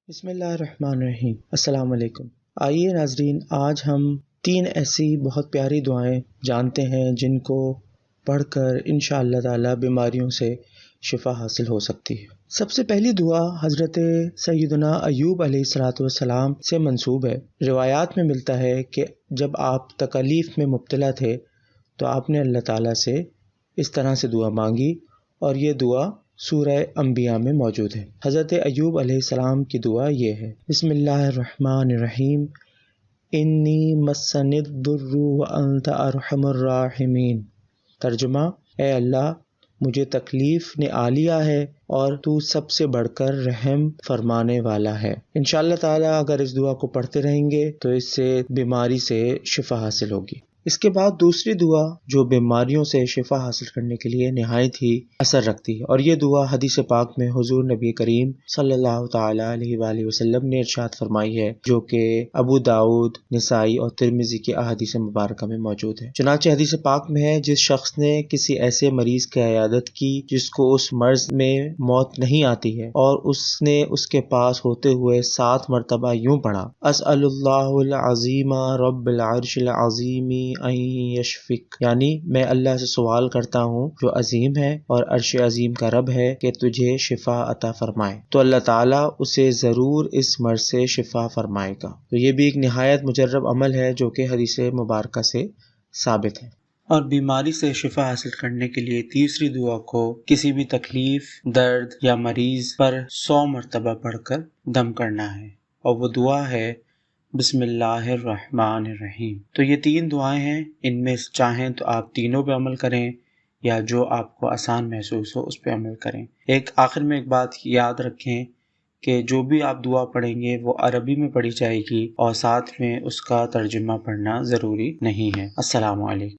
بسم اللہ الرحمن الرحیم۔ السلام علیکم۔ آئیے ناظرین، آج ہم 3 ایسی بہت پیاری دعائیں جانتے ہیں جن کو پڑھ کر انشاءاللہ تعالی بیماریوں سے شفا حاصل ہو سکتی ہے۔ سب سے پہلی دعا حضرت سیدنا ایوب علیہ السلام سے منسوب ہے۔ روایات میں ملتا ہے کہ جب آپ تکالیف میں مبتلا تھے تو آپ نے اللہ تعالیٰ سے اس طرح سے دعا مانگی اور یہ دعا سورہ انبیاء میں موجود ہے۔ حضرت ایوب علیہ السلام کی دعا یہ ہے: بسم اللہ الرحمن الرحیم، انی مسنی الضر وانت ارحم الراحمین۔ ترجمہ: اے اللہ، مجھے تکلیف نے آ لیا ہے اور تو سب سے بڑھ کر رحم فرمانے والا ہے۔ انشاءاللہ تعالیٰ اگر اس دعا کو پڑھتے رہیں گے تو اس سے بیماری سے شفا حاصل ہوگی۔ اس کے بعد دوسری دعا جو بیماریوں سے شفا حاصل کرنے کے لیے نہایت ہی اثر رکھتی ہے، اور یہ دعا حدیث پاک میں حضور نبی کریم صلی اللہ تعالی علیہ وآلہ وسلم نے ارشاد فرمائی ہے، جو کہ ابو داؤد، نسائی اور ترمذی کی احادیث مبارکہ میں موجود ہے۔ چنانچہ حدیث پاک میں ہے، جس شخص نے کسی ایسے مریض کی عیادت کی جس کو اس مرض میں موت نہیں آتی ہے اور اس نے اس کے پاس ہوتے ہوئے 7 مرتبہ یوں پڑھا: اسأل اللہ العظیم رب العرش العظیم ان یشفک، یعنی میں اللہ سے سوال کرتا ہوں جو عظیم ہے اور عرش عظیم کا رب ہے کہ تجھے شفا عطا فرمائے، تو اللہ تعالیٰ اسے ضرور اس مرض سے شفا فرمائے گا۔ تو یہ بھی ایک نہایت مجرب عمل ہے جو کہ حدیث مبارکہ سے ثابت ہے۔ اور بیماری سے شفا حاصل کرنے کے لیے تیسری دعا کو کسی بھی تکلیف، درد یا مریض پر 100 مرتبہ پڑھ کر دم کرنا ہے، اور وہ دعا ہے بسم اللہ الرحمن الرحیم۔ تو یہ 3 دعائیں ہیں، ان میں چاہیں تو آپ تینوں پہ عمل کریں یا جو آپ کو آسان محسوس ہو اس پہ عمل کریں۔ آخر میں ایک بات یاد رکھیں کہ جو بھی آپ دعا پڑھیں گے وہ عربی میں پڑھی جائے گی اور ساتھ میں اس کا ترجمہ پڑھنا ضروری نہیں ہے۔ السلام علیکم۔